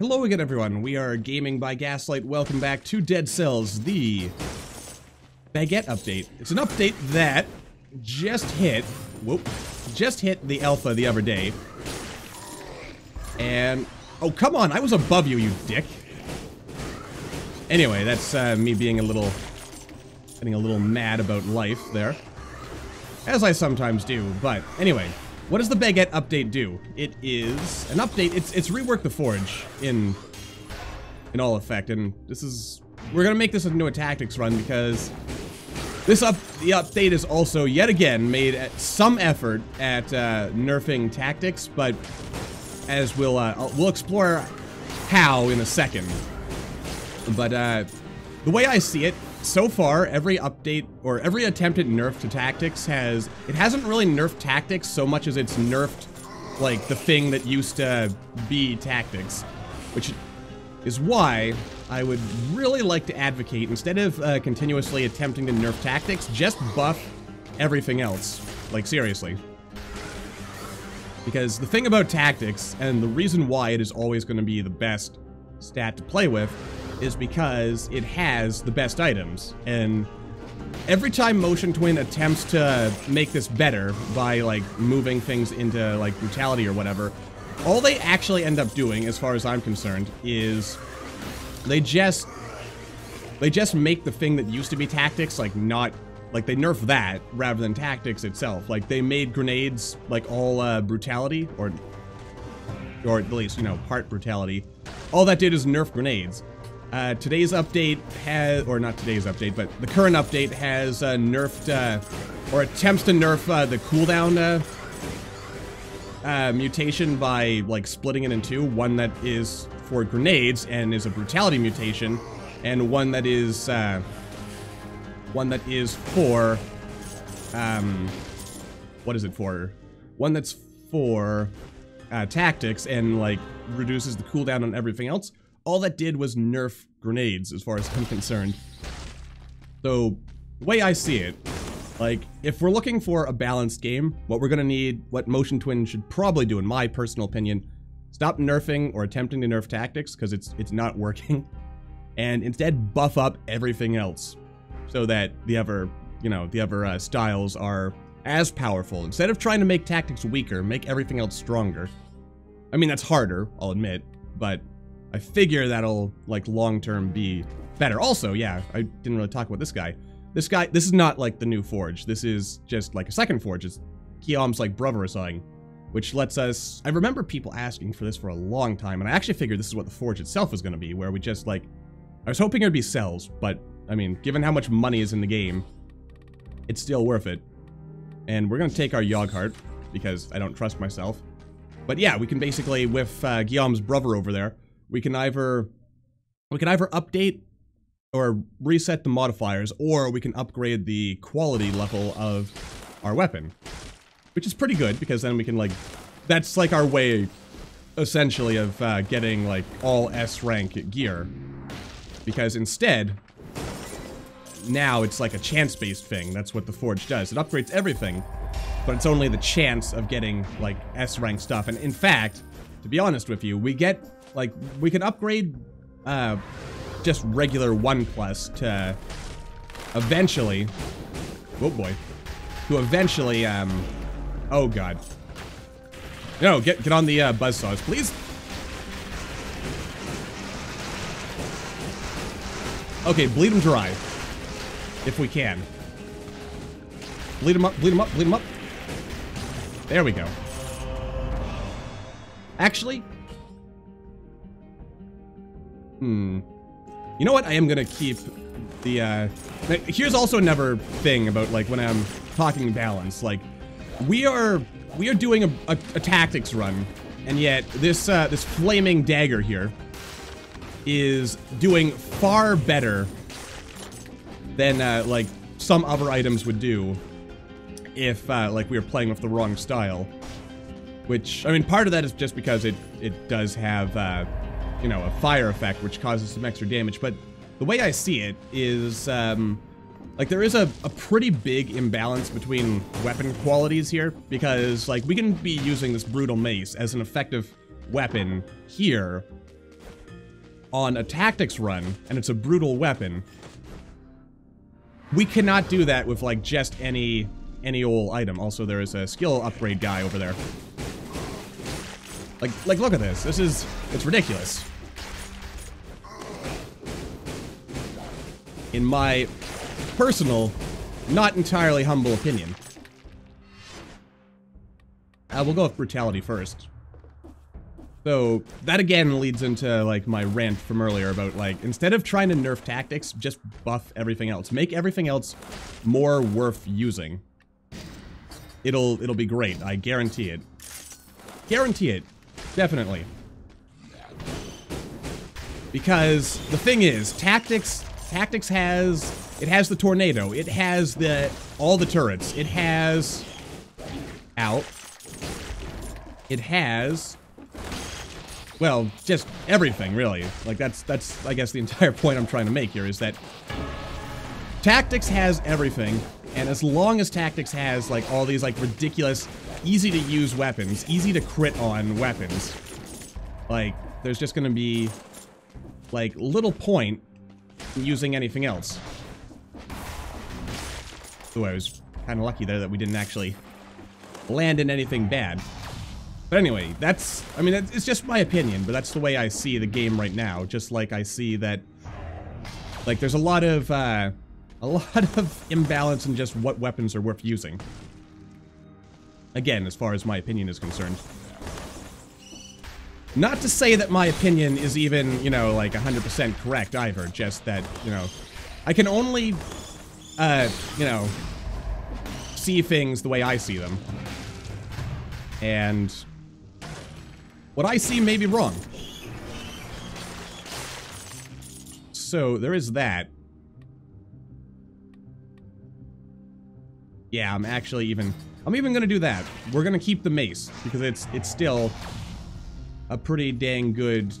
Hello again, everyone. We are Gaming by Gaslight. Welcome back to Dead Cells, the Baguette update. It's an update that just hit the alpha the other day. And, oh, come on, I was above you, you dick. Anyway, that's me being getting a little mad about life there. As I sometimes do, but anyway. What does the Baguette update do? It is an update. It's reworked the Forge in all effect, and we're gonna make this into a tactics run because the update is also yet again made some effort at nerfing tactics, but as we'll explore how in a second. But the way I see it, so far, every update, or every attempted nerf to tactics hasn't really nerfed tactics so much as it's nerfed, like, the thing that used to be tactics. Which is why I would really like to advocate, instead of continuously attempting to nerf tactics, just buff everything else. Like, seriously. Because the thing about tactics, and the reason why it is always going to be the best stat to play with, is because it has the best items, and every time Motion Twin attempts to make this better by, like, moving things into, like, brutality or whatever, all they actually end up doing, as far as I'm concerned, is they just make the thing that used to be tactics, like, not, like, they nerf that rather than tactics itself. Like, they made grenades, like, all brutality, or at least, you know, part brutality. All that did is nerf grenades. Today's update has, or not today's update, but the current update has nerfed, or attempts to nerf the cooldown mutation by, like, splitting it in two. One that is for grenades and is a brutality mutation, and one that is for, what is it for? One that's for tactics and, like, reduces the cooldown on everything else. All that did was nerf grenades, as far as I'm concerned. So, the way I see it, like, if we're looking for a balanced game, what we're gonna need, what Motion Twin should probably do, in my personal opinion, stop nerfing or attempting to nerf tactics, because it's not working, and instead buff up everything else, so that the other styles are as powerful. Instead of trying to make tactics weaker, make everything else stronger. I mean, that's harder, I'll admit, but I figure that'll, like, long-term be better. Also, yeah, I didn't really talk about this guy. This is not, like, the new Forge. This is just, like, a second Forge. It's Guillaume's, like, brother or something, which lets us... I remember people asking for this for a long time, and I actually figured this is what the Forge itself was going to be, where we just, like... I was hoping it would be cells, but, I mean, given how much money is in the game, it's still worth it. And we're going to take our Yogg-Heart, because I don't trust myself. But yeah, we can basically, with Guillaume's brother over there, we can either update or reset the modifiers, or we can upgrade the quality level of our weapon, which is pretty good, because then we can, like, that's like our way essentially of getting, like, all S rank gear, because instead now it's like a chance-based thing. That's what the Forge does. It upgrades everything, but it's only the chance of getting, like, S rank stuff. And in fact, to be honest with you, we get, like, we can upgrade just regular 1+ to eventually, oh boy, oh god. No, get on the buzzsaws, please. Okay, bleed them dry, if we can. Bleed them up, bleed them up, bleed them up. There we go. Actually, you know what? I am gonna keep the, here's also another thing about, like, when I'm talking balance. Like, we are doing a tactics run, and yet this flaming dagger here is doing far better than, like, some other items would do if, like, we were playing with the wrong style. Which, I mean, part of that is just because it does have, you know, a fire effect, which causes some extra damage, but the way I see it is, like, there is a pretty big imbalance between weapon qualities here, because, like, we can be using this brutal mace as an effective weapon here, on a tactics run, and it's a brutal weapon, we cannot do that with, like, just any old item. Also, there is a skill upgrade guy over there. Like, look at this. It's ridiculous. In my personal, not entirely humble opinion. We'll go with brutality first. So, that again leads into, like, my rant from earlier about, like, instead of trying to nerf tactics, just buff everything else. Make everything else more worth using. It'll be great. I guarantee it. Guarantee it. Definitely. Because the thing is, tactics has, it has the tornado. It has all the turrets. It has, it has, well, just everything, really. Like, that's, I guess, the entire point I'm trying to make here, is that tactics has everything, and as long as tactics has, like, all these, like, ridiculous, easy-to-use weapons, easy-to-crit on weapons, like, there's just gonna be, like, little point in using anything else. Ooh, I was kind of lucky there that we didn't actually land in anything bad. But anyway, I mean, it's just my opinion, but that's the way I see the game right now. Just like I see that, like, there's a lot of imbalance in just what weapons are worth using. Again, as far as my opinion is concerned. Not to say that my opinion is even, you know, like 100% correct either, just that, you know, I can only, you know, see things the way I see them. And what I see may be wrong. So, there is that. Yeah, I'm even gonna do that. We're gonna keep the mace, because it's still a pretty dang good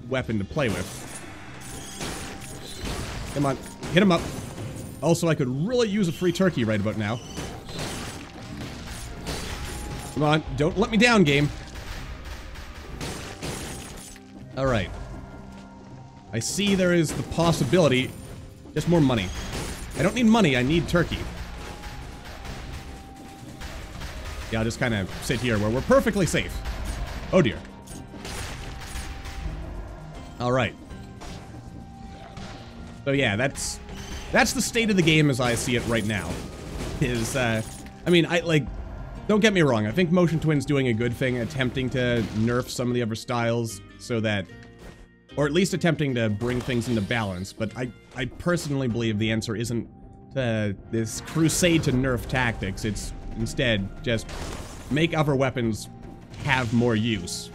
weapon to play with. Come on, hit him up. Also, I could really use a free turkey right about now. Come on, don't let me down, game. Alright. I see there is the possibility. Just more money. I don't need money, I need turkey. Yeah, I'll just kind of sit here where we're perfectly safe. Oh dear. Alright. So yeah, that's the state of the game as I see it right now. I mean, don't get me wrong, I think Motion Twin's doing a good thing, attempting to nerf some of the other styles so that, or at least attempting to bring things into balance, but I personally believe the answer isn't this crusade to nerf tactics. It's instead just make other weapons have more use.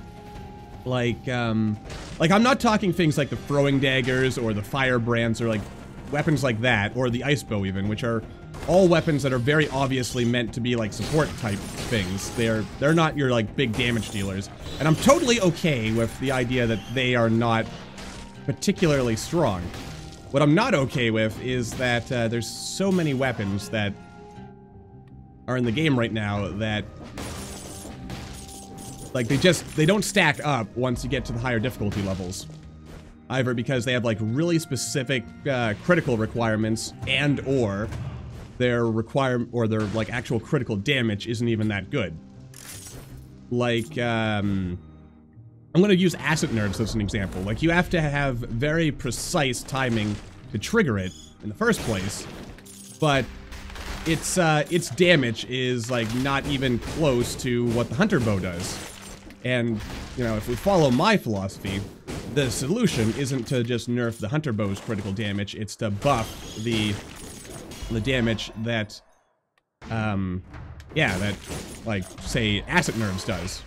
Like I'm not talking things like the throwing daggers or the firebrands or like weapons like that, or the ice bow even, which are all weapons that are very obviously meant to be like support type things. They're not your like big damage dealers. And I'm totally okay with the idea that they are not particularly strong. What I'm not okay with is that there's so many weapons that are in the game right now that like they don't stack up once you get to the higher difficulty levels. Either because they have like really specific critical requirements, and or their like actual critical damage isn't even that good. Like I'm gonna use acid nerves as an example. Like, you have to have very precise timing to trigger it in the first place, but its damage is like not even close to what the hunter bow does. And, you know, if we follow my philosophy, the solution isn't to just nerf the hunter bow's critical damage, it's to buff the damage that, yeah, that, like, say, acid nerves does.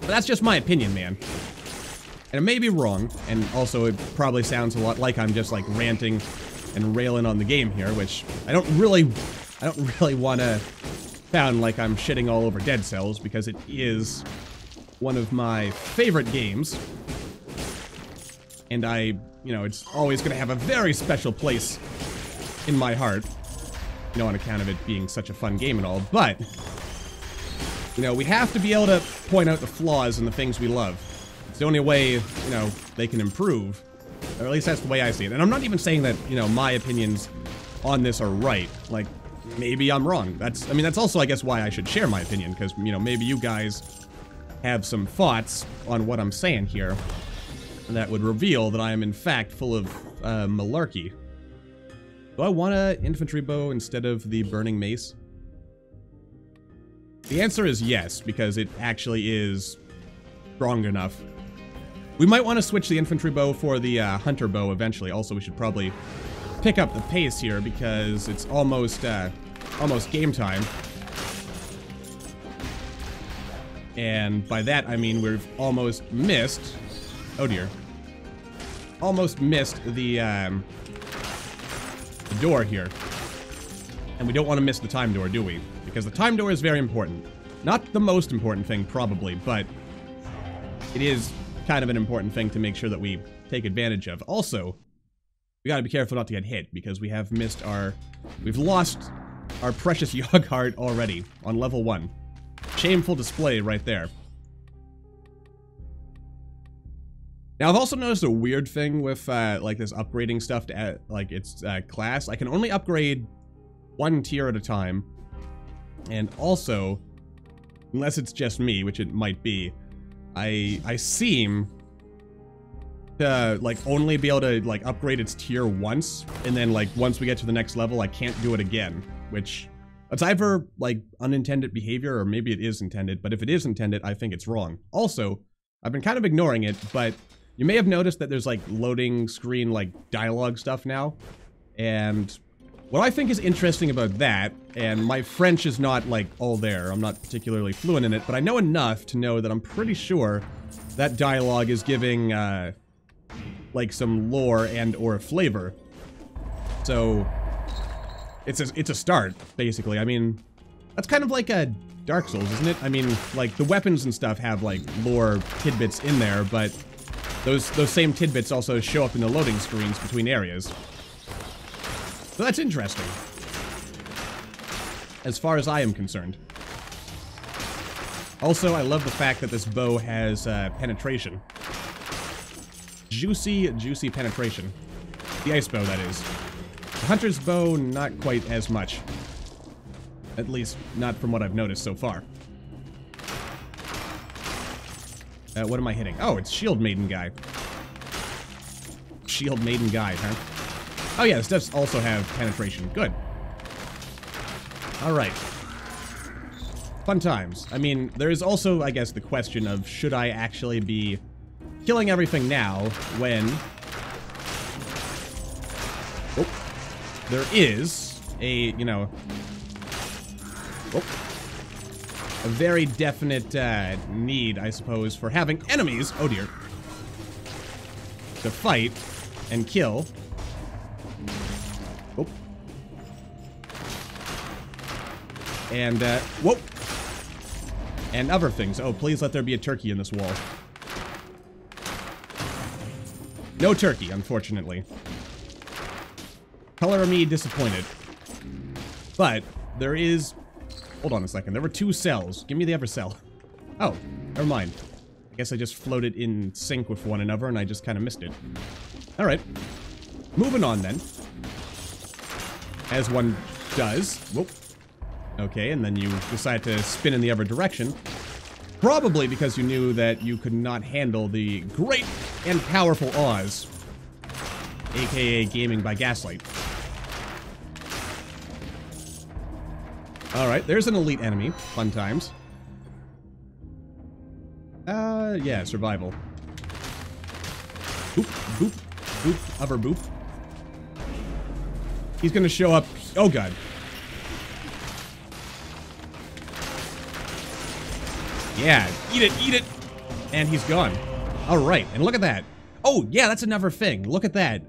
But that's just my opinion, man. And it may be wrong, and also it probably sounds a lot like I'm just, like, ranting and railing on the game here, which I don't really want to sound like I'm shitting all over Dead Cells, because it is one of my favorite games. And you know, it's always going to have a very special place in my heart, you know, on account of it being such a fun game and all, but, you know, we have to be able to point out the flaws in the things we love. It's the only way, you know, they can improve. Or at least that's the way I see it. And I'm not even saying that, you know, my opinions on this are right. Like, maybe I'm wrong. I mean, that's also, I guess, why I should share my opinion. Because, you know, maybe you guys have some thoughts on what I'm saying here that would reveal that I am, in fact, full of malarkey. Do I want an infantry bow instead of the burning mace? The answer is yes, because it actually is strong enough. We might want to switch the infantry bow for the hunter bow eventually. Also, we should probably pick up the pace here because it's almost game time. And by that, I mean we've almost missed... Oh dear. Almost missed the door here. And we don't want to miss the time door, do we? Because the time door is very important. Not the most important thing, probably, but it is kind of an important thing to make sure that we take advantage of. Also, we gotta be careful not to get hit, because we have missed our... We've lost our precious Yogg Heart already on level 1. Shameful display right there. Now, I've also noticed a weird thing with, like, this upgrading stuff to, like, its class. I can only upgrade 1 tier at a time. And also, unless it's just me, which it might be, I seem to, like, only be able to, like, upgrade its tier once. And then, like, once we get to the next level, I can't do it again. Which, it's either, like, unintended behavior, or maybe it is intended. But if it is intended, I think it's wrong. Also, I've been kind of ignoring it, but... You may have noticed that there's, like, loading screen, like, dialogue stuff now. And what I think is interesting about that, and my French is not, like, all there. I'm not particularly fluent in it, but I know enough to know that I'm pretty sure that dialogue is giving, like, some lore and or flavor. So, it's a start, basically. I mean, that's kind of like a Dark Souls, isn't it? I mean, like, the weapons and stuff have, like, lore tidbits in there, but... Those same tidbits also show up in the loading screens between areas. So that's interesting. As far as I am concerned. Also, I love the fact that this bow has penetration. Juicy, juicy penetration. The ice bow, that is. The hunter's bow, not quite as much. At least, not from what I've noticed so far. What am I hitting? Oh, it's Shield Maiden guy. Shield Maiden guy, huh? Oh yeah, this does also have penetration. Good. Alright. Fun times. I mean, there is also, I guess, the question of should I actually be killing everything now when... Oh. There is a, you know... Oh. A very definite need, I suppose, for having enemies, oh dear, to fight and kill. Oh. And, whoa! And other things. Oh, please let there be a turkey in this wall. No turkey, unfortunately. Color me disappointed. But, there is... Hold on a second. There were 2 cells. Give me the other cell. Oh, never mind. I guess I just floated in sync with one another and I just kind of missed it. Alright. Moving on then. As one does. Whoop. Okay, and then you decide to spin in the other direction. Probably because you knew that you could not handle the great and powerful Oz. AKA GamingByGaslight. Alright, there's an elite enemy. Fun times. Yeah, survival. Boop, boop, boop, other boop. He's gonna show up. Oh god. Yeah, eat it, and he's gone. Alright, and look at that. Oh, yeah, that's another thing. Look at that.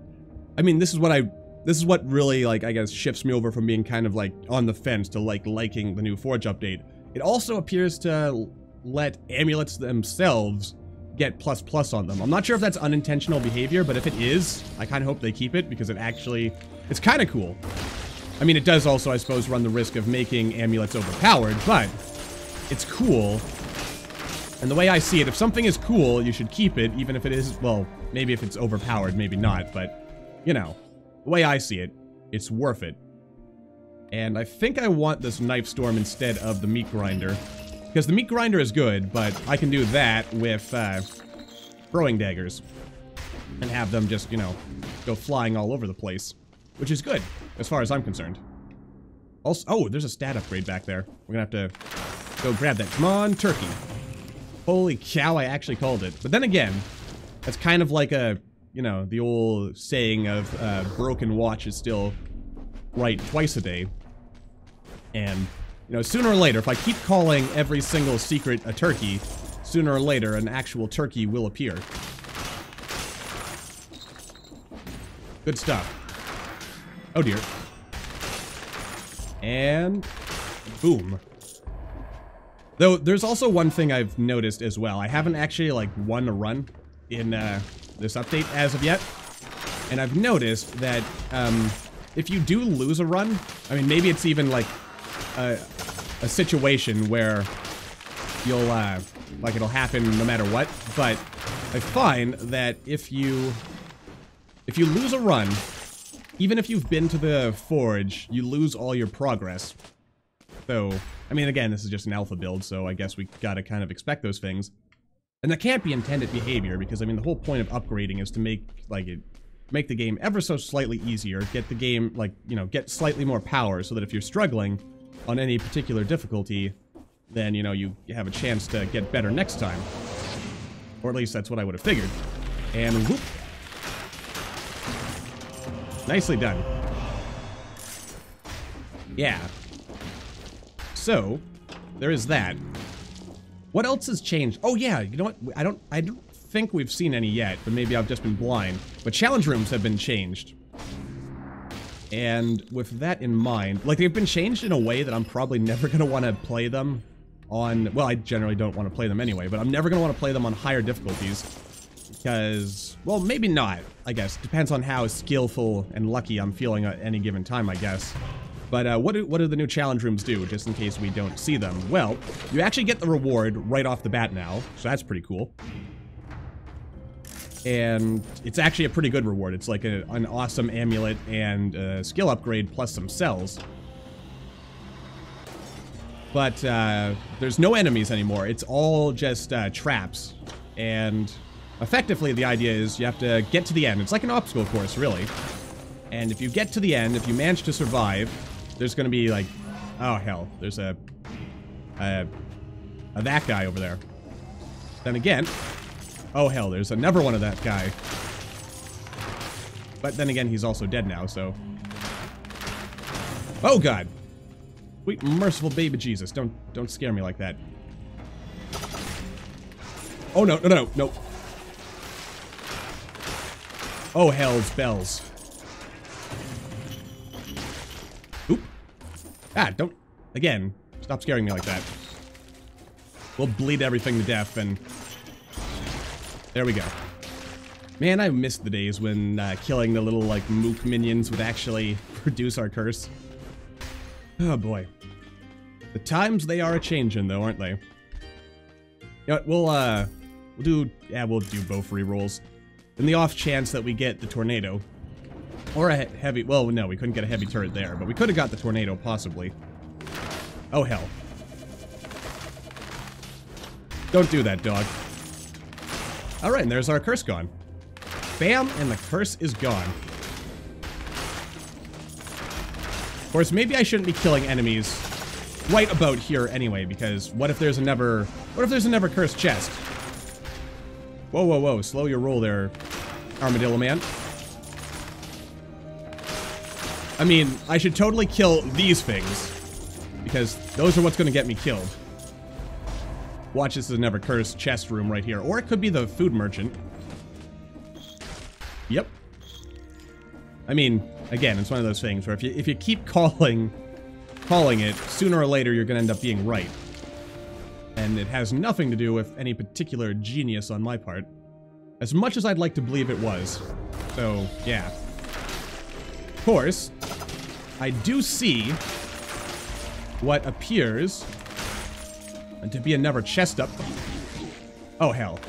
I mean, this is what really, like, I guess, shifts me over from being kind of, like, on the fence to, like, liking the new Forge update. It also appears to let amulets themselves get ++ on them. I'm not sure if that's unintentional behavior, but if it is, I kind of hope they keep it, because it's kind of cool. I mean, it does also, I suppose, run the risk of making amulets overpowered, but it's cool And the way I see it, if something is cool, you should keep it, even if it is, well, maybe if it's overpowered, maybe not, but, you know, the way I see it, it's worth it. And I think I want this knife storm instead of the meat grinder, because the meat grinder is good, but I can do that with throwing daggers and have them just, you know, go flying all over the place, which is good, as far as I'm concerned. Also, oh, there's a stat upgrade back there. We're gonna have to go grab that. Come on, turkey. Holy cow, I actually called it. But then again, that's kind of like a, you know, the old saying of broken watch is still right twice a day. And, you know, sooner or later, if I keep calling every single secret a turkey, sooner or later an actual turkey will appear. Good stuff. Oh dear. And boom. Though, there's also one thing I've noticed as well. I haven't actually, like, won a run in this update as of yet. And I've noticed that if you do lose a run, I mean, maybe it's even, like, a situation where you'll, like, it'll happen no matter what. But I find that if you lose a run, even if you've been to the forge, you lose all your progress. So, I mean, again, this is just an alpha build, so I guess we gotta kind of expect those things. And that can't be intended behavior, because, I mean, the whole point of upgrading is to make, like, make the game ever so slightly easier, get the game, like, you know, get slightly more power, so that if you're struggling on any particular difficulty, then, you know, you have a chance to get better next time. Or at least that's what I would have figured. And whoop. Nicely done. Yeah. So, there is that. What else has changed? Oh yeah, you know what? I don't think we've seen any yet, but maybe I've just been blind. But challenge rooms have been changed. And with that in mind, like, they've been changed in a way that I'm probably never gonna want to play them on, well, I generally don't want to play them anyway, but I'm never gonna want to play them on higher difficulties. Because, well, maybe not, I guess. Depends on how skillful and lucky I'm feeling at any given time, I guess. But what do the new challenge rooms do, just in case we don't see them? Well, you actually get the reward right off the bat now, so that's pretty cool. And it's actually a pretty good reward. It's like an awesome amulet and a skill upgrade plus some cells. But there's no enemies anymore. It's all just traps. And effectively, the idea is you have to get to the end. It's like an obstacle course, really. And if you get to the end, if you manage to survive, there's gonna be like, oh hell, there's that guy over there. Then again, oh hell, there's another one of that guy. But then again, he's also dead now, so. Oh god. Sweet merciful baby Jesus, don't scare me like that. Oh no, no. Oh hell's bells. Oop. Ah, don't, again, stop scaring me like that. We'll bleed everything to death and there we go. Man, I missed the days when killing the little, like, mook minions would actually produce our curse. Oh boy. The times they are a-changin' though, aren't they? You know what, we'll do both rerolls. In the off chance that we get the tornado. Or a heavy, well, no, we couldn't get a heavy turret there, but we could have got the tornado, possibly. Oh hell. Don't do that, dog. Alright, and there's our curse gone. Bam, and the curse is gone. Of course, maybe I shouldn't be killing enemies right about here anyway, because what if there's another cursed chest? Whoa, whoa, whoa, slow your roll there, Armadillo Man. I mean, I should totally kill these things, because those are what's gonna get me killed. Watch, this is another cursed chest room right here. Or it could be the food merchant. Yep. I mean, again, it's one of those things where if you keep calling it, sooner or later you're gonna end up being right. And it has nothing to do with any particular genius on my part. As much as I'd like to believe it was. So, yeah. Of course, I do see what appears to be another chest up. Oh, hell.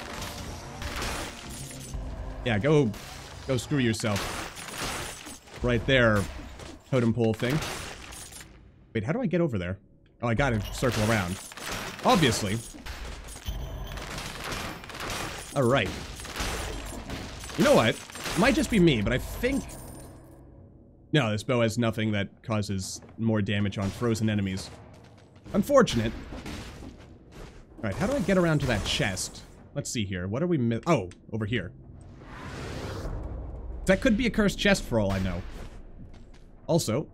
Yeah, go screw yourself. Right there, totem pole thing. Wait, how do I get over there? Oh, I gotta circle around. Obviously. Alright. You know what? It might just be me, but I think... No, this bow has nothing that causes more damage on frozen enemies. Unfortunate. Alright, how do I get around to that chest? Let's see here. What are we oh, over here. That could be a cursed chest for all I know. Also,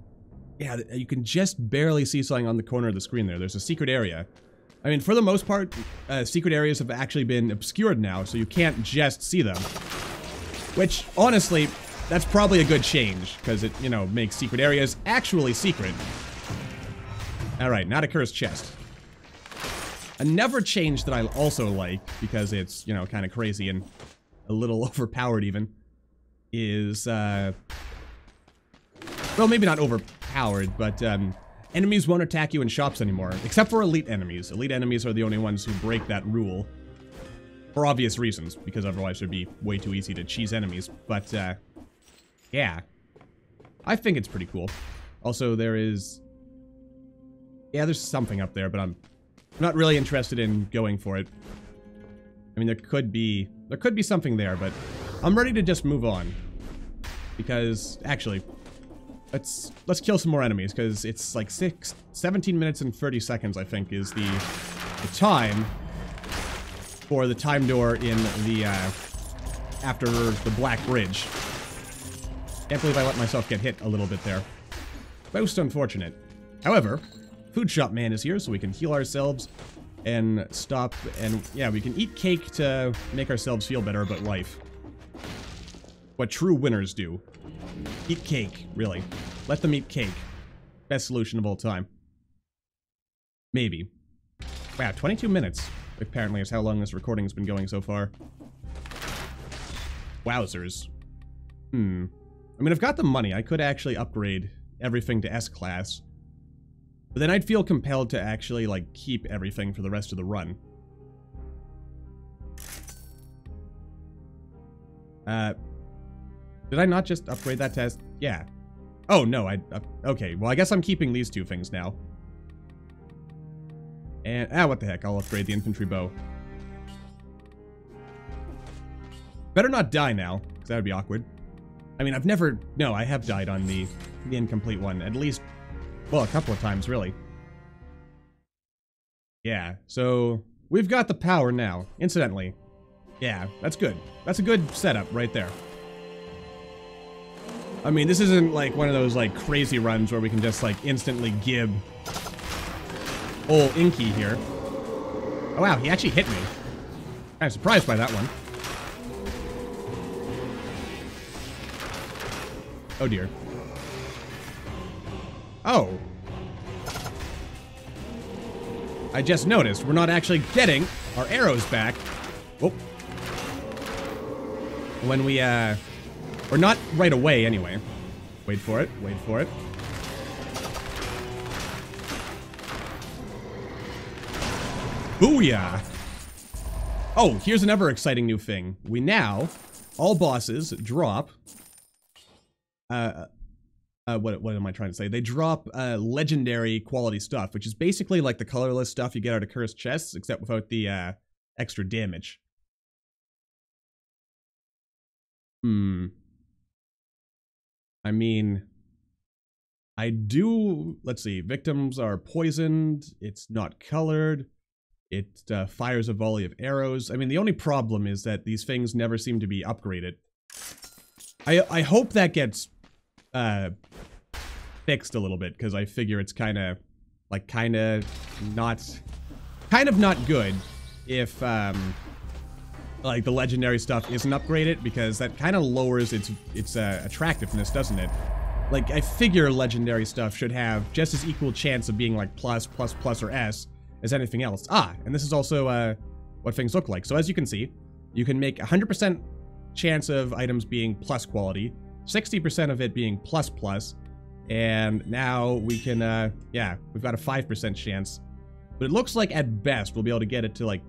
yeah, you can just barely see something on the corner of the screen there. There's a secret area. I mean, for the most part, secret areas have actually been obscured now, so you can't just see them. Which, honestly, that's probably a good change, because it, you know, makes secret areas actually secret. Alright, not a cursed chest. Another change that I also like, because it's, you know, kind of crazy and a little overpowered even, is, well, maybe not overpowered, but, enemies won't attack you in shops anymore, except for elite enemies. Elite enemies are the only ones who break that rule. For obvious reasons, because otherwise it'd be way too easy to cheese enemies, but, yeah. I think it's pretty cool. Also, there is... Yeah, there's something up there, but I'm not really interested in going for it. I mean, there could be something there, but I'm ready to just move on. Because, actually, let's kill some more enemies, because it's like 17 minutes and 30 seconds, I think, is the time for the time door in the, after the Black Bridge. Can't believe I let myself get hit a little bit there. Most unfortunate. However, Food Shop Man is here, so we can heal ourselves and stop, and yeah, we can eat cake to make ourselves feel better about life. What true winners do. Eat cake, really. Let them eat cake. Best solution of all time. Maybe. Wow, 22 minutes, apparently, is how long this recording's been going so far. Wowzers. I mean, I've got the money. I could actually upgrade everything to S-Class. But then I'd feel compelled to actually, like, keep everything for the rest of the run. Did I not just upgrade that test? Yeah. Oh, no, okay, well, I guess I'm keeping these two things now. And, what the heck, I'll upgrade the infantry bow. Better not die now, because that would be awkward. I mean, no, I have died on the incomplete one, at least, well, a couple of times, really. Yeah, so, we've got the power now, incidentally. Yeah, that's good. That's a good setup right there. I mean, this isn't like one of those like crazy runs where we can just like instantly gib old Inky here. Oh wow, he actually hit me. Kind of surprised by that one. Oh dear. Oh. I just noticed we're not actually getting our arrows back. Oh. When we, or not right away, anyway. Wait for it, wait for it. Booyah! Oh, here's another exciting new thing. We now, all bosses drop, what am I trying to say? They drop, legendary quality stuff, which is basically like the colorless stuff you get out of cursed chests, except without the, extra damage. I mean, let's see, victims are poisoned, it's not colored, it fires a volley of arrows. I mean, the only problem is that these things never seem to be upgraded. I hope that gets fixed a little bit, because I figure it's kind of not good if, like, the legendary stuff isn't upgraded, because that kind of lowers its attractiveness, doesn't it? Like, I figure legendary stuff should have just as equal chance of being, like, plus, or S as anything else. And this is also, what things look like. So as you can see, you can make 100% chance of items being plus quality, 60% of it being plus, and now we can, yeah, we've got a 5% chance. But it looks like, at best, we'll be able to get it to, like,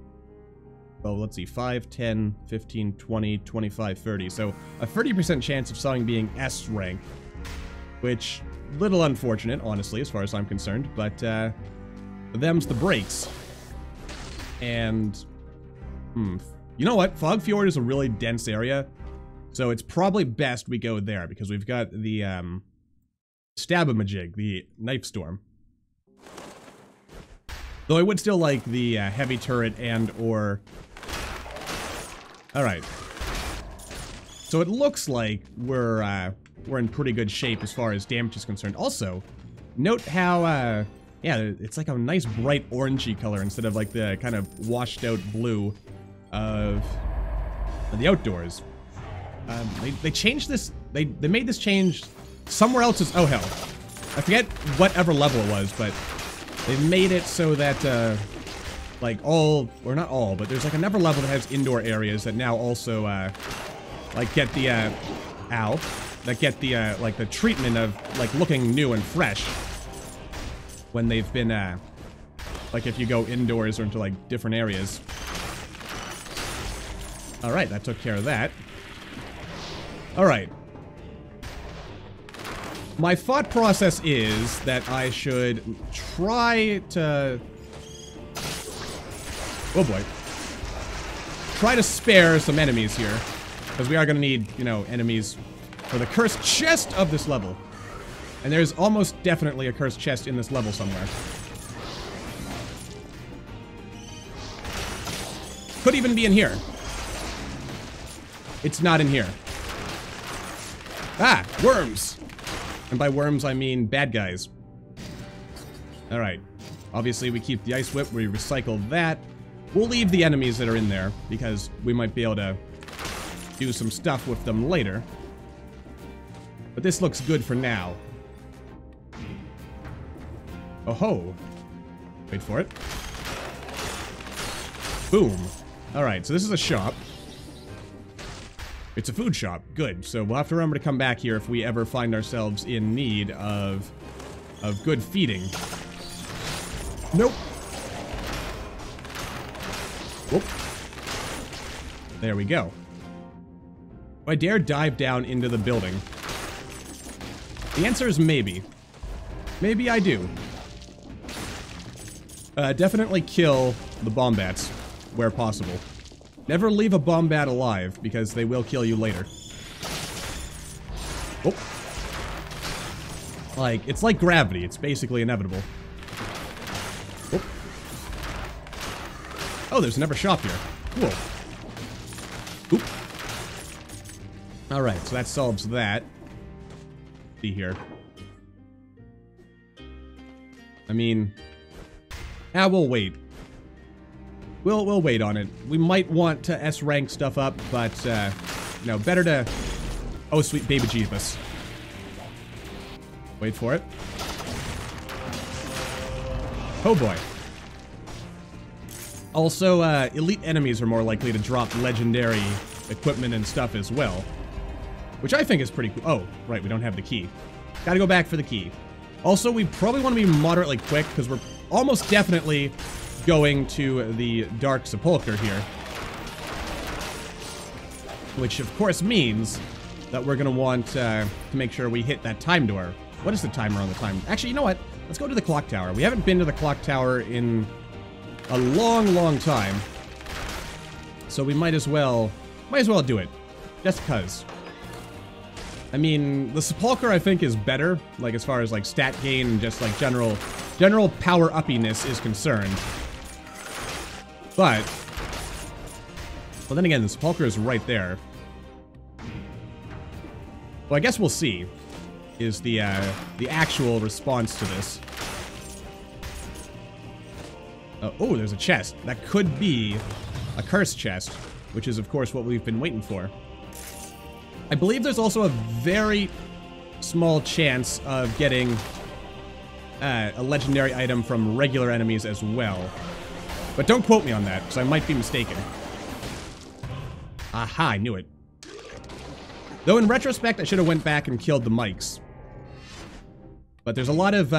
well, let's see, 5, 10, 15, 20, 25, 30. So a 30% chance of something being S rank, which, little unfortunate, honestly, as far as I'm concerned, but them's the breaks. And, you know what? Fog Fjord is a really dense area, so it's probably best we go there, because we've got the, Stab-a-majig, the Knife Storm. Though I would still like the, heavy turret and or... Alright. So it looks like we're in pretty good shape as far as damage is concerned. Also, note how, yeah, it's like a nice bright orangey color instead of like the kind of washed out blue of the outdoors. They changed this, they made this change somewhere else. Oh hell, I forget whatever level it was, but they made it so that like all, or not all, but there's like another level that has indoor areas that now also like get the that get the like the treatment of like looking new and fresh when they've been like if you go indoors or into like different areas. All right, that took care of that. All right. My thought process is that I should try to... Oh boy. Try to spare some enemies here, because we are going to need, you know, enemies for the cursed chest of this level. And there's almost definitely a cursed chest in this level somewhere. Could even be in here. It's not in here. Ah, worms! And by worms, I mean bad guys. Alright. Obviously, we keep the ice whip. We recycle that. We'll leave the enemies that are in there, because we might be able to do some stuff with them later. But this looks good for now. Oh ho. Wait for it. Boom. Alright, so this is a shop. It's a food shop. Good. So we'll have to remember to come back here if we ever find ourselves in need of good feeding. Nope. Whoop. There we go. Do I dare dive down into the building? The answer is maybe. Maybe I do. Definitely kill the bombats where possible. Never leave a bombat alive, because they will kill you later. Oh. Like, it's like gravity. It's basically inevitable. Oh, oh, there's another shop here. Cool. Oop. Alright, so that solves that. See here. I mean... we'll wait. We'll wait on it. We might want to S-rank stuff up, but, no, better to... Oh, sweet baby Jeebus. Wait for it. Oh, boy. Also, elite enemies are more likely to drop legendary equipment and stuff as well. Which I think is pretty cool. Oh, right, we don't have the key. Gotta go back for the key. Also, we probably want to be moderately quick, because we're almost definitely going to the Dark Sepulchre here. Which, of course, means that we're going to want to make sure we hit that time door. What is the timer on the time? Actually, you know what? Let's go to the clock tower. We haven't been to the clock tower in a long, long time. So we might as well do it. Just because. I mean, the Sepulchre, I think, is better, like, as far as, like, stat gain and just, like, general power-uppiness is concerned. But, well, then again, the Sepulchre is right there. Well, I guess we'll see, is the actual response to this. Oh, there's a chest. That could be a cursed chest, which is, of course, what we've been waiting for. I believe there's also a very small chance of getting a legendary item from regular enemies as well. But don't quote me on that, because I might be mistaken. Aha, I knew it. Though in retrospect, I should have went back and killed the mics. But there's a lot of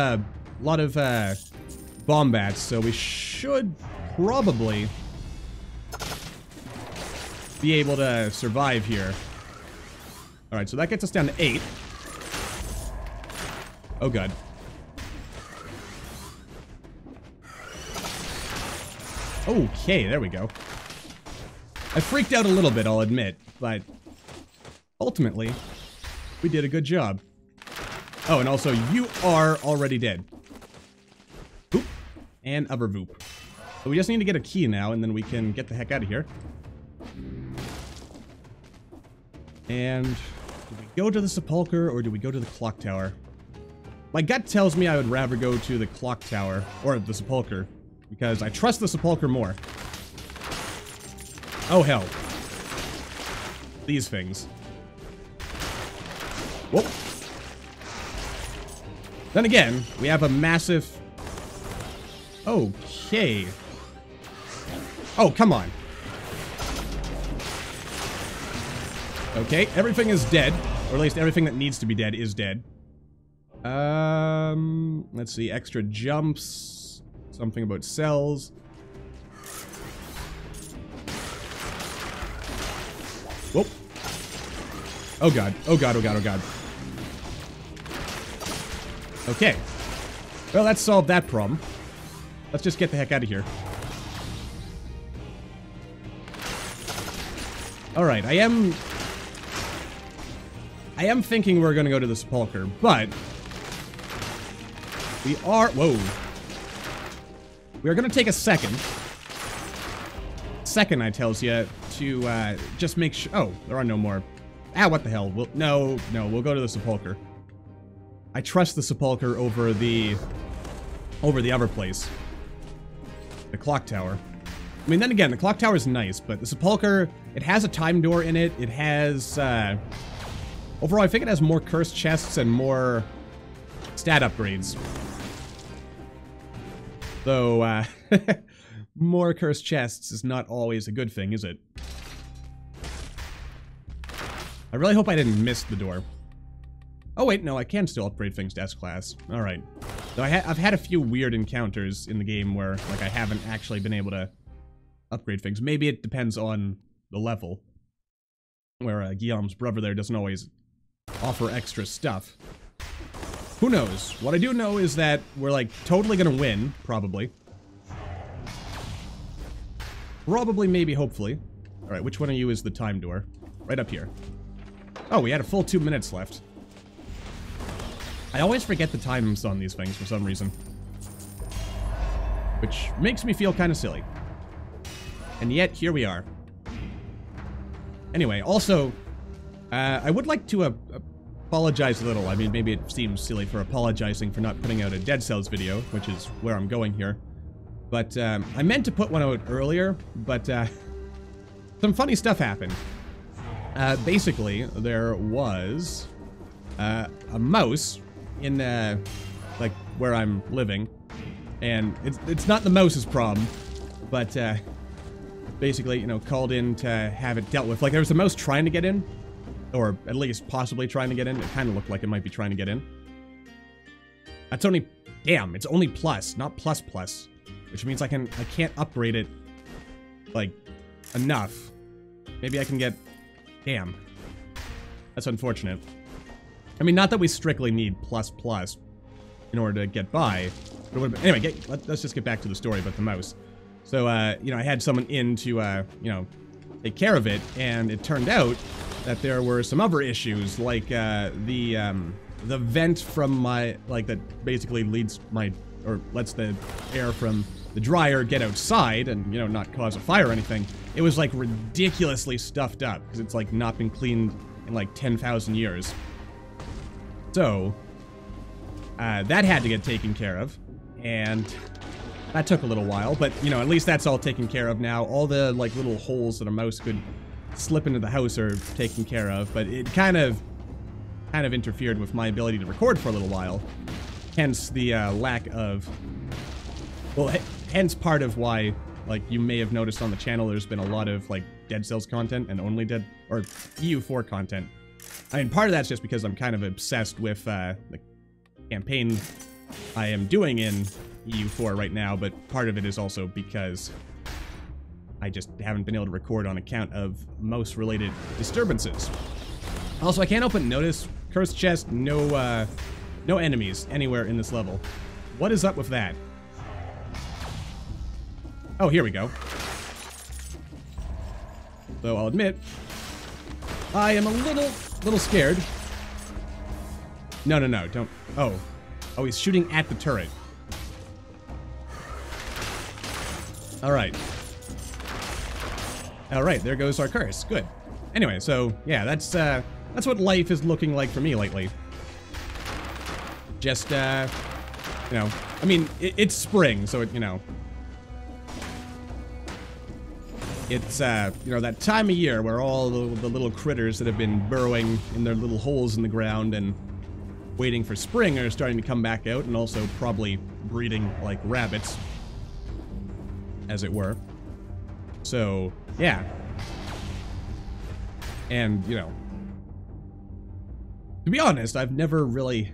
bombats, so we should probably be able to survive here. Alright, so that gets us down to 8. Oh god. Okay, there we go. I freaked out a little bit, I'll admit, but ultimately, we did a good job. Oh, and also, you are already dead. Boop. And other voop. So we just need to get a key now, and then we can get the heck out of here. And do we go to the sepulcher, or do we go to the clock tower? My gut tells me I would rather go to the clock tower, or the sepulcher, because I trust the sepulcher more. Oh, hell. These things. Whoop. Then again, we have a massive... Okay. Oh, come on. Okay, everything is dead. Or at least everything that needs to be dead is dead. Let's see. Extra jumps. Something about cells. Whoop. Oh god. Oh god, oh god, oh god. Okay. Well, that solved that problem. Let's just get the heck out of here. Alright, I am thinking we're gonna go to the sepulcher, but we are... Whoa. We are gonna take a second. Second, I tells you, to just make sure... Oh, there are no more... Ah, what the hell? No, we'll go to the sepulcher. I trust the sepulcher over the other place. The clock tower. I mean, then again, the clock tower is nice, but the sepulcher, it has a time door in it. It has, overall, I think it has more cursed chests and more stat upgrades. Though, more cursed chests is not always a good thing, is it? I really hope I didn't miss the door. Oh wait, no, I can still upgrade things to S-Class. Alright. Though I've had a few weird encounters in the game where, like, I haven't actually been able to upgrade things. Maybe it depends on the level. Where Guillaume's brother there doesn't always offer extra stuff. Who knows? What I do know is that we're, like, totally gonna win, probably. Probably, maybe, hopefully. Alright, which one of you is the time door? Right up here. Oh, we had a full 2 minutes left. I always forget the times on these things for some reason. Which makes me feel kind of silly. And yet, here we are. Anyway, also, I would like to apologize a little. I mean, maybe it seems silly for apologizing for not putting out a Dead Cells video, which is where I'm going here. But, I meant to put one out earlier, but, some funny stuff happened. Basically, there was, a mouse in, like, where I'm living. And it's not the mouse's problem, but, basically, you know, called in to have it dealt with. Like, there was a mouse trying to get in, or at least possibly trying to get in. It kind of looked like it might be trying to get in. That's only, damn, it's only plus, not plus plus, which means I can't upgrade it, like, enough. Maybe I can get, damn, that's unfortunate. I mean, not that we strictly need plus plus in order to get by. But anyway, let's just get back to the story about the mouse. So, you know, I had someone in to, you know, take care of it, and it turned out that there were some other issues, like, the vent from my, like, that basically leads my, or lets the air from the dryer get outside and, you know, not cause a fire or anything. It was, like, ridiculously stuffed up, because it's, like, not been cleaned in, like, 10,000 years. So, that had to get taken care of, and that took a little while, but, you know, at least that's all taken care of now. All the, like, little holes that a mouse could slip into the house are taken care of, but it kind of interfered with my ability to record for a little while. Hence the, lack of... Well, hence part of why, like, you may have noticed on the channel there's been a lot of, like, Dead Cells content and only or EU4 content. I mean, part of that's just because I'm kind of obsessed with, the campaign I am doing in EU4 right now, but part of it is also because I just haven't been able to record on account of mouse-related disturbances. Also, I can't help but notice, cursed chest, no enemies anywhere in this level. What is up with that? Oh, here we go. Though I'll admit, I am a little scared. No, don't. Oh, he's shooting at the turret. All right, there goes our curse. Good. Anyway, so yeah, that's what life is looking like for me lately. Just, you know, I mean, it's spring, so it, you know, it's, you know, that time of year where all the little critters that have been burrowing in their little holes in the ground and waiting for spring are starting to come back out, and also probably breeding like rabbits, as it were. So, yeah. And, you know, to be honest, I've never really...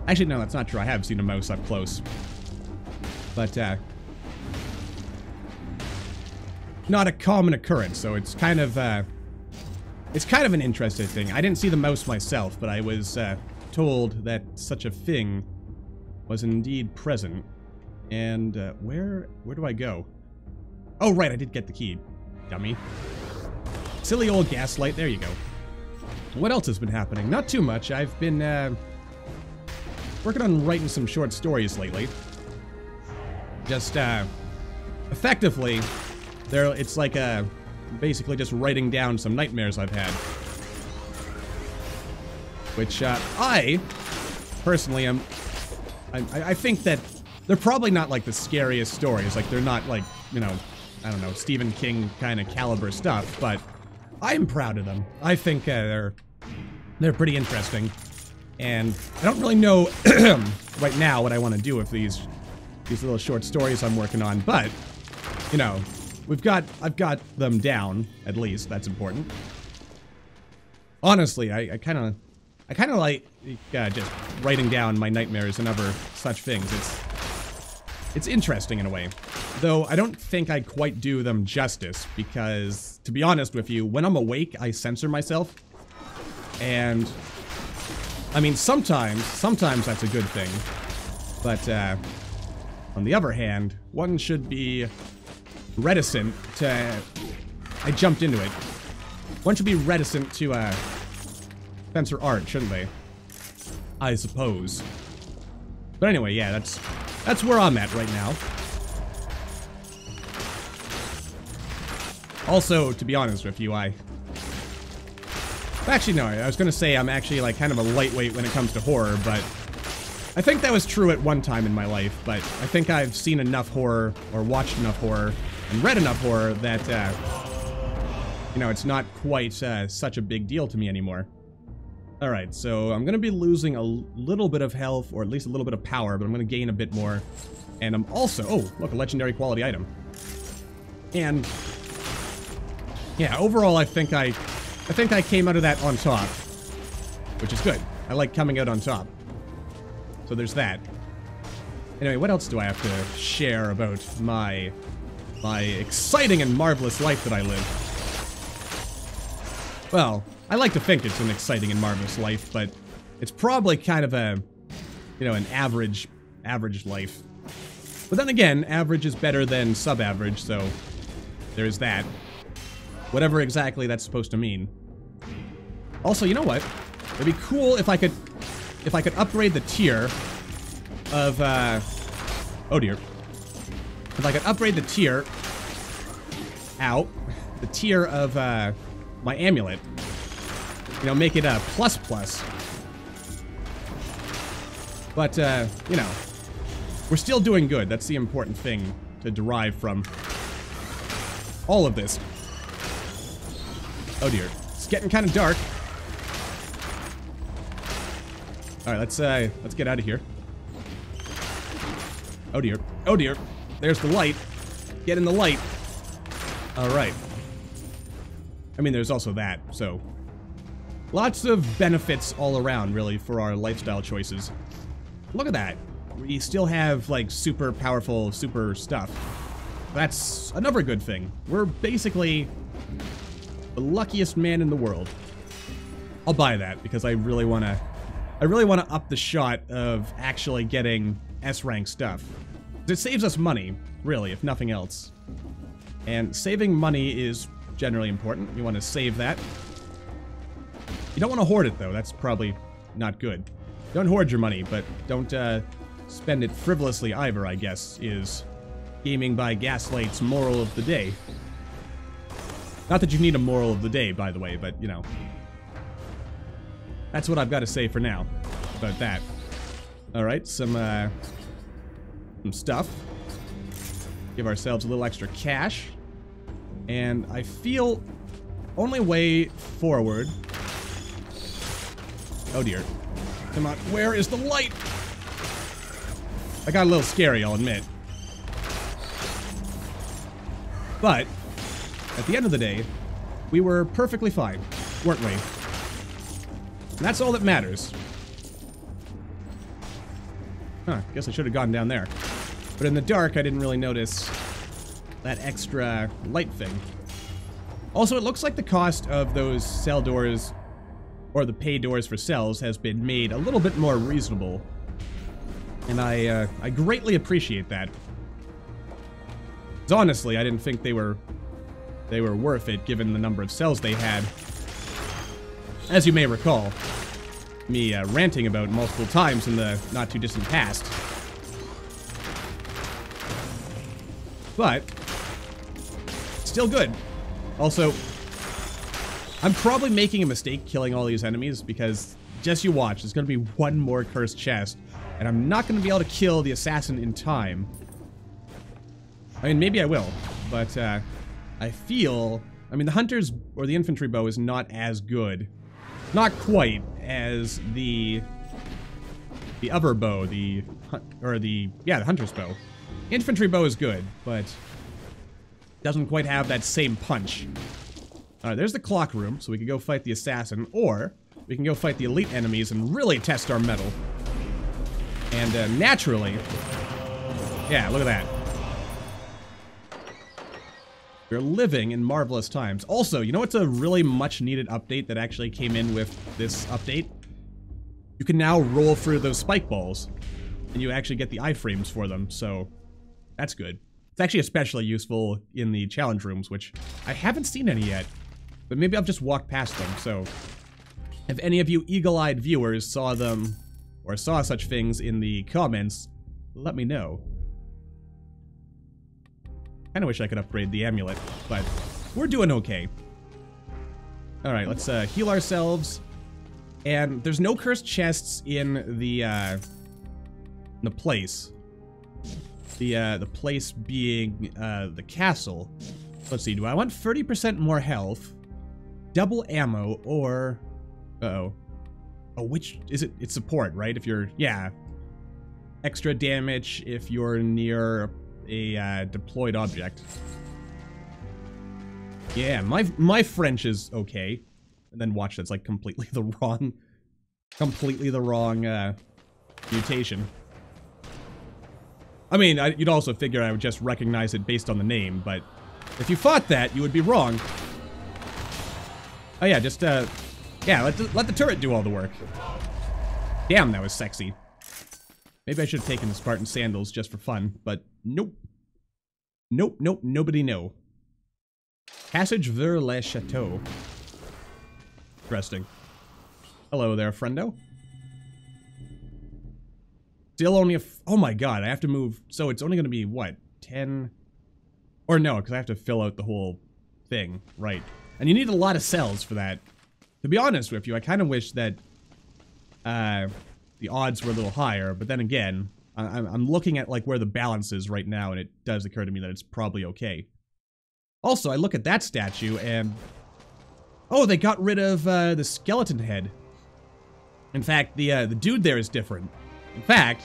Actually, no, that's not true. I have seen a mouse up close. But, not a common occurrence, so it's kind of an interesting thing. I didn't see the mouse myself, but I was, told that such a thing was indeed present. And, where do I go? Oh, right, I did get the key. Dummy. Silly old gaslight, there you go. What else has been happening? Not too much. I've been, working on writing some short stories lately. Just, effectively, it's like, basically just writing down some nightmares I've had. Which, I, personally, I think that they're probably not, like, the scariest stories. Like, they're not, like, you know, I don't know, Stephen King kind of caliber stuff, but I'm proud of them. I think, they're pretty interesting. And I don't really know right now what I want to do with these little short stories I'm working on, but, you know, I've got them down, at least. That's important. Honestly, I kind of like just writing down my nightmares and other such things. It's interesting in a way. Though I don't think I quite do them justice, because, to be honest with you, when I'm awake, I censor myself. And, I mean, sometimes that's a good thing. But, on the other hand, one should be reticent to... I jumped into it. One should be reticent to, censor art, shouldn't they? I suppose. But anyway, yeah, that's where I'm at right now. Also, to be honest with you, actually, no, I was gonna say I'm actually, like, kind of a lightweight when it comes to horror, but I think that was true at one time in my life, but I think I've seen enough horror, or watched enough horror, and read enough horror that, you know, it's not quite, such a big deal to me anymore. Alright, so I'm gonna be losing a little bit of health, or at least a little bit of power, but I'm gonna gain a bit more. And I'm also... Oh, look, a legendary quality item. And... yeah, overall, I think I came out of that on top. Which is good. I like coming out on top. So there's that. Anyway, what else do I have to share about my exciting and marvelous life that I live? Well, I like to think it's an exciting and marvelous life, but it's probably kind of a, you know, an average life. But then again, average is better than sub-average, so there's that. Whatever exactly that's supposed to mean. Also, you know what? It'd be cool if I could upgrade the tier of, oh dear. If I could upgrade the tier, the tier of, my amulet. You know, make it a plus. But, you know, we're still doing good. That's the important thing to derive from all of this. Oh dear. It's getting kind of dark. Alright, let's get out of here. Oh dear. Oh dear. There's the light. Get in the light. Alright. I mean, there's also that, so... lots of benefits all around, really, for our lifestyle choices. Look at that. We still have, like, super powerful, super stuff. That's another good thing. We're basically the luckiest man in the world. I'll buy that because I really want to up the shot of actually getting S-rank stuff. It saves us money, really, if nothing else. And saving money is generally important. You want to save that. You don't want to hoard it, though. That's probably not good. Don't hoard your money, but don't spend it frivolously either, I guess, is GamingByGaslight's moral of the day. Not that you need a moral of the day, by the way, but, you know. That's what I've got to say for now about that. Alright, some stuff. Give ourselves a little extra cash. And I feel only way forward. Oh dear. Come on, where is the light? I got a little scary, I'll admit. But, at the end of the day, we were perfectly fine, weren't we? And that's all that matters. Huh, guess I should have gone down there. But in the dark, I didn't really notice that extra light thing. Also, it looks like the cost of those cell doors, or the pay doors for cells, has been made a little bit more reasonable. And I greatly appreciate that. 'Cause honestly, I didn't think they were worth it, given the number of cells they had. As you may recall, me ranting about multiple times in the not-too-distant past. But, still good. Also, I'm probably making a mistake killing all these enemies, because, just you watch, there's going to be one more cursed chest, and I'm not going to be able to kill the assassin in time. I mean, maybe I will, but I feel... I mean, the hunter's, or the infantry bow is not as good. Not quite as the other bow, the hunter's bow. Infantry bow is good, but doesn't quite have that same punch. Alright, there's the clock room, so we can go fight the assassin, or we can go fight the elite enemies and really test our mettle. And naturally, yeah, look at that. We're living in marvelous times. Also, you know what's a really much needed update that actually came in with this update? You can now roll through those spike balls, and you actually get the iframes for them, so that's good. It's actually especially useful in the challenge rooms, which I haven't seen any yet, but maybe I've just walked past them, so if any of you eagle-eyed viewers saw them, or saw such things in the comments, let me know. I kinda wish I could upgrade the amulet, but we're doing okay. Alright, let's heal ourselves. And there's no cursed chests in the place. The place being the castle. Let's see, do I want 30% more health, double ammo, or... Uh-oh. Oh, which is it? It's support, right? If you're... Yeah. Extra damage if you're near a deployed object. Yeah, my French is okay. And then watch, that's like completely the wrong mutation. I mean, you'd also figure I would just recognize it based on the name, but if you thought that, you would be wrong. Oh yeah, just yeah, let the turret do all the work. Damn, that was sexy. Maybe I should have taken the Spartan sandals just for fun, but nope. Nope, nope, nobody know. Passage vers le Chateau. Interesting. Hello there, friendo. Still only oh my god, I have to move, so it's only gonna be, what, 10? Or no, because I have to fill out the whole thing, right. And you need a lot of cells for that. To be honest with you, I kind of wish that the odds were a little higher, but then again, I'm looking at like where the balance is right now, and it does occur to me that it's probably okay. Also, I look at that statue, and... Oh, they got rid of the skeleton head. In fact, the dude there is different. In fact,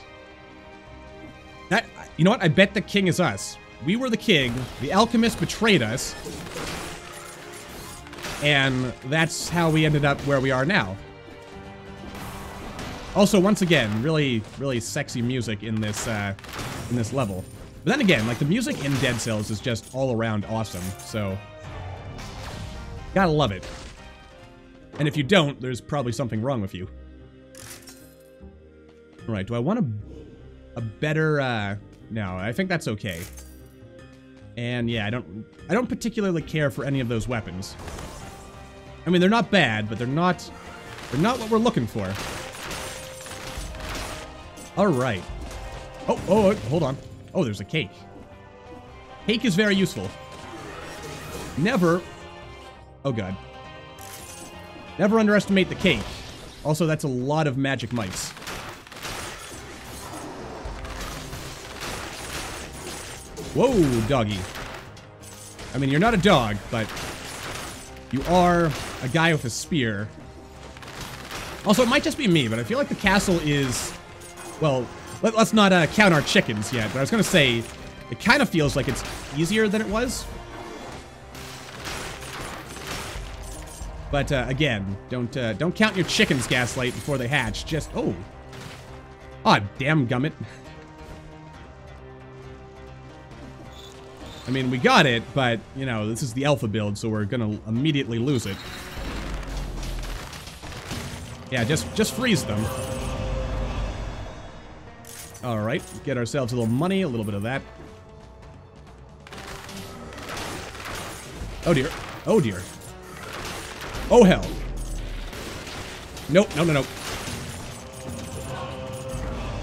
that... You know what? I bet the king is us. We were the king, the alchemist betrayed us, and that's how we ended up where we are now. Also, once again, really, really sexy music in this level. But then again, like, the music in Dead Cells is just all around awesome, so gotta love it. And if you don't, there's probably something wrong with you. Alright, do I want a better, no, I think that's okay. And yeah, I don't particularly care for any of those weapons. I mean, they're not bad, but they're not what we're looking for. Alright. Oh, hold on. Oh, there's a cake. Cake is very useful. Never... Oh, God. Never underestimate the cake. Also, that's a lot of magic mice. Whoa, doggy. I mean, you're not a dog, but you are a guy with a spear. Also, it might just be me, but I feel like the castle is... Well, let's not count our chickens yet, but I was going to say, it kind of feels like it's easier than it was. But, again, don't count your chickens, Gaslight, before they hatch. Just... Oh. Aw, damn gummit. I mean, we got it, but, you know, this is the alpha build, so we're gonna immediately lose it. Yeah, just freeze them. Alright, get ourselves a little money, a little bit of that. Oh dear. Oh dear. Oh hell. Nope, no.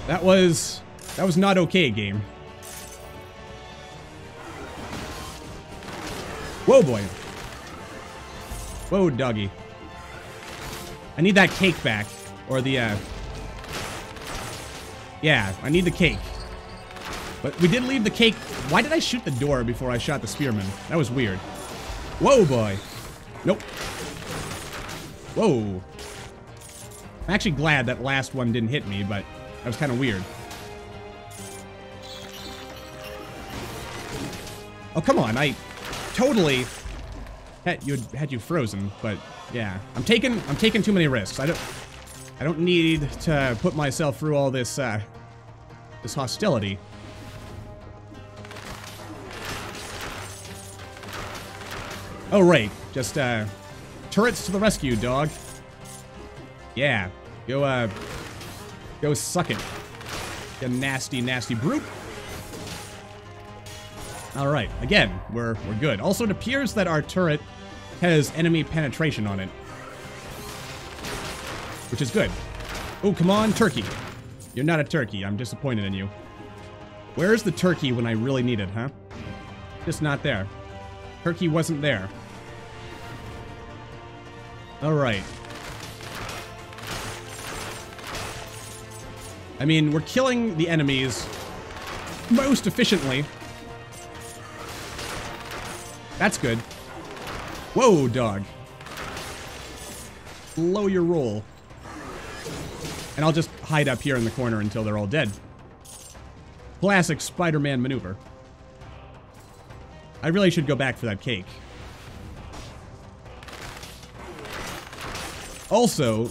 That was not okay, game. Whoa, boy. Whoa, doggy. I need that cake back. Or the, yeah, I need the cake. But we did leave the cake. Why did I shoot the door before I shot the spearman? That was weird. Whoa, boy. Nope. Whoa. I'm actually glad that last one didn't hit me, but that was kind of weird. Oh, come on. I totally had you frozen, but yeah. I'm taking too many risks. I don't need to put myself through all this this hostility. Oh right, just turrets to the rescue, dog. Yeah. Go suck it. You nasty, nasty brute. Alright, again, we're good. Also, it appears that our turret has enemy penetration on it. Which is good. Oh, come on, turkey. You're not a turkey. I'm disappointed in you. Where's the turkey when I really need it, huh? Just not there. Turkey wasn't there. Alright. I mean, we're killing the enemies most efficiently. That's good. Whoa, dog. Slow your roll. And I'll just hide up here in the corner until they're all dead. Classic Spider-Man maneuver. I really should go back for that cake. Also,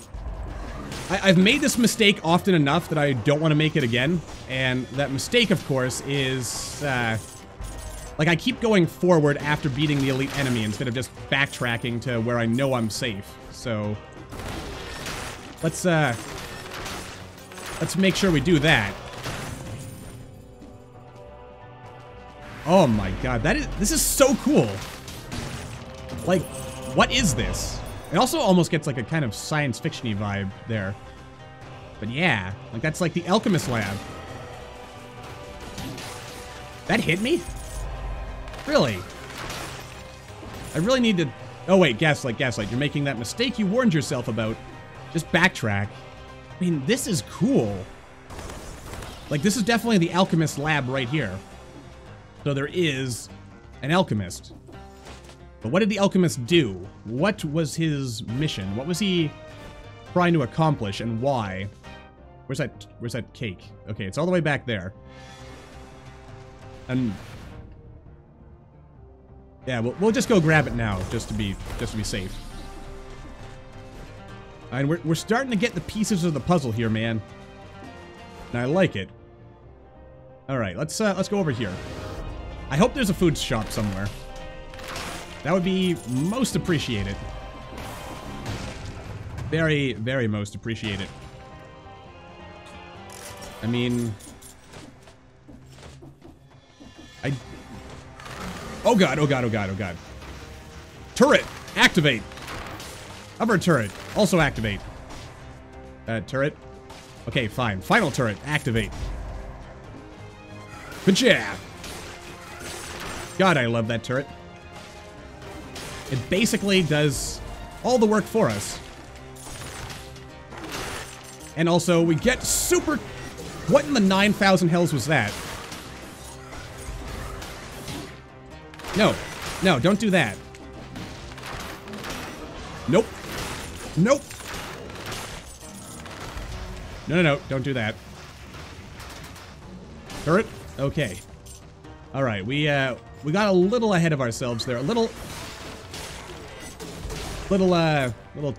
I've made this mistake often enough that I don't want to make it again. And that mistake, of course, is... like, I keep going forward after beating the elite enemy instead of just backtracking to where I know I'm safe. So, let's make sure we do that. Oh my god, this is so cool. Like, what is this? It also almost gets like a kind of science fiction-y vibe there. But yeah, like that's like the alchemist lab. That hit me? Really? I really need to... Oh wait, Gaslight, you're making that mistake you warned yourself about. Just backtrack. I mean, this is cool. Like, this is definitely the alchemist lab right here. So there is an alchemist. But what did the alchemist do? What was his mission? What was he trying to accomplish and why? Where's that cake? Okay, it's all the way back there. And yeah, we'll just go grab it now, just to be safe. And we're starting to get the pieces of the puzzle here, man. And I like it. All right, let's go over here. I hope there's a food shop somewhere. That would be most appreciated. Very, very most appreciated. I mean... Oh god, oh god, oh god, oh god. Turret! Activate! Upper turret. Also activate. Turret. Okay, fine. Final turret. Activate. Good job! God, I love that turret. It basically does all the work for us. And also, we get super... What in the 9,000 hells was that? No. No, don't do that. Nope. Nope. No, no, no. Don't do that. Turret? Okay. Alright, we got a little ahead of ourselves there. A little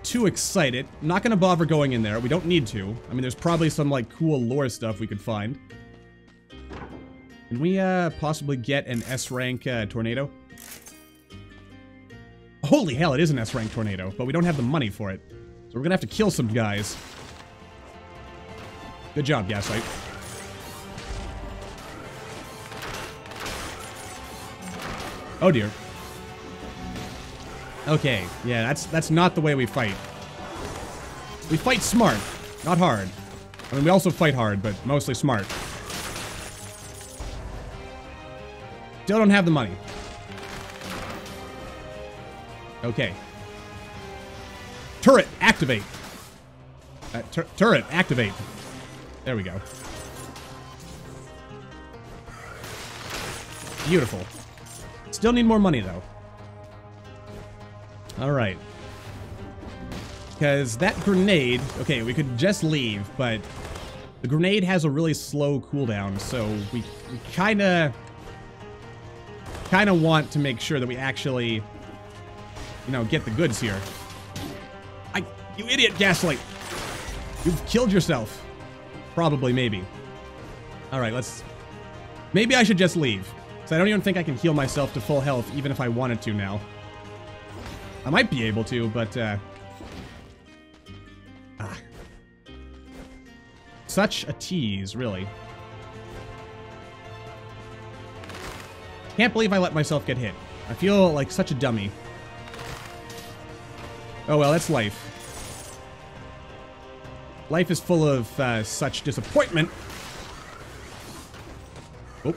too excited. I'm not gonna bother going in there. We don't need to. I mean, there's probably some, like, cool lore stuff we could find. Can we, possibly get an S-rank, tornado? Holy hell, it is an S-rank tornado, but we don't have the money for it. So we're gonna have to kill some guys. Good job, Gaslight. Oh dear. Okay, yeah, that's not the way we fight. We fight smart, not hard. I mean, we also fight hard, but mostly smart. Still don't have the money. Okay. Turret, activate. Turret, activate. There we go. Beautiful. Still need more money, though. Alright. Because that grenade... Okay, we could just leave, but... The grenade has a really slow cooldown, so we kinda want to make sure that we actually, you know, get the goods here. You idiot, Gaslight! You've killed yourself. Probably, maybe. Alright, let's... Maybe I should just leave. Because I don't even think I can heal myself to full health, even if I wanted to now. I might be able to, but, Such a tease, really. Can't believe I let myself get hit. I feel like such a dummy. Oh well, that's life. Life is full of, such disappointment. Oh.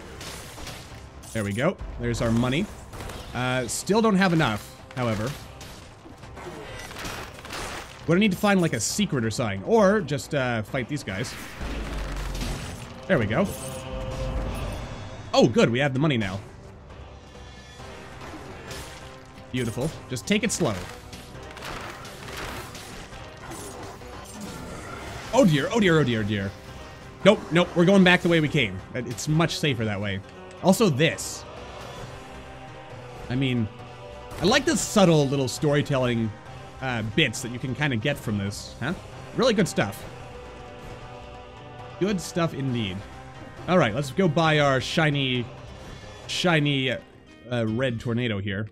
There we go. There's our money. Still don't have enough, however. We're gonna need to find, like, a secret or something. Or just, fight these guys. There we go. Oh, good. We have the money now. Beautiful. Just take it slow. Oh dear, oh dear, oh dear, oh dear. Nope, nope, we're going back the way we came. It's much safer that way. Also this. I mean, I like the subtle little storytelling bits that you can kind of get from this, huh? Really good stuff. Good stuff indeed. All right, let's go buy our shiny red tornado here.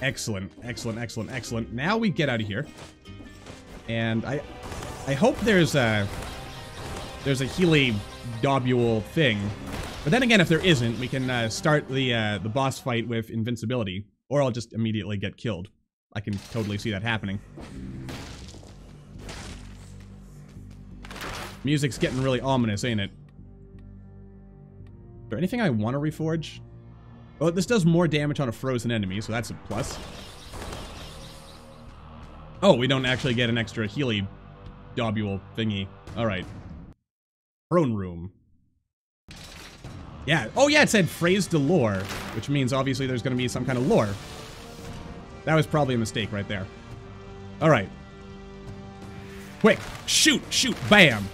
Excellent, excellent, excellent, excellent. Now we get out of here. And I hope there's a Healy Dobule thing. But then again, if there isn't, we can start the boss fight with invincibility. Or I'll just immediately get killed. I can totally see that happening. Music's getting really ominous, ain't it? Is there anything I want to reforge? Oh, this does more damage on a frozen enemy, so that's a plus. Oh, we don't actually get an extra Healy Dobule thingy. Alright. Throne room. Yeah. Oh, yeah, it said phrase de lore, which means obviously there's going to be some kind of lore. That was probably a mistake right there. Alright. Quick. Shoot, shoot, bam.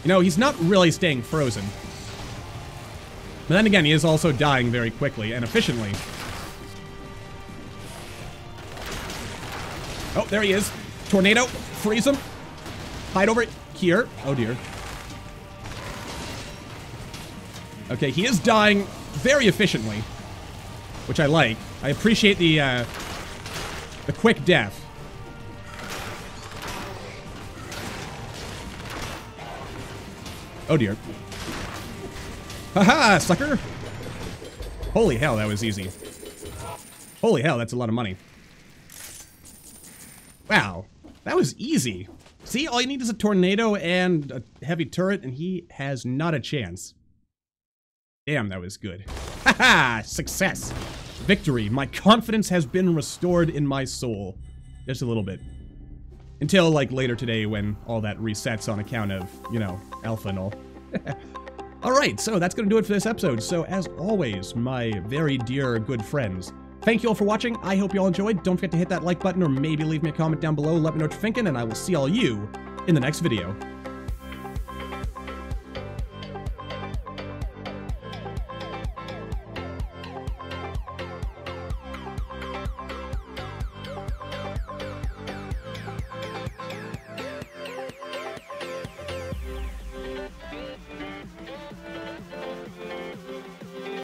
You know, he's not really staying frozen. But then again, he is also dying very quickly and efficiently. Oh, there he is. Tornado. Freeze him. Hide over here. Oh, dear. Okay, he is dying very efficiently, which I like. I appreciate the quick death. Oh dear. Haha, sucker! Holy hell, that was easy. Holy hell, that's a lot of money. Wow, that was easy. See, all you need is a tornado and a heavy turret, and he has not a chance. Damn, that was good. Haha, success. Victory. My confidence has been restored in my soul. Just a little bit. Until, like, later today when all that resets on account of, you know, alpha and all. Alright, so that's gonna do it for this episode. So, as always, my very dear good friends, thank you all for watching. I hope you all enjoyed. Don't forget to hit that like button or maybe leave me a comment down below. Let me know what you're thinking, and I will see all you in the next video.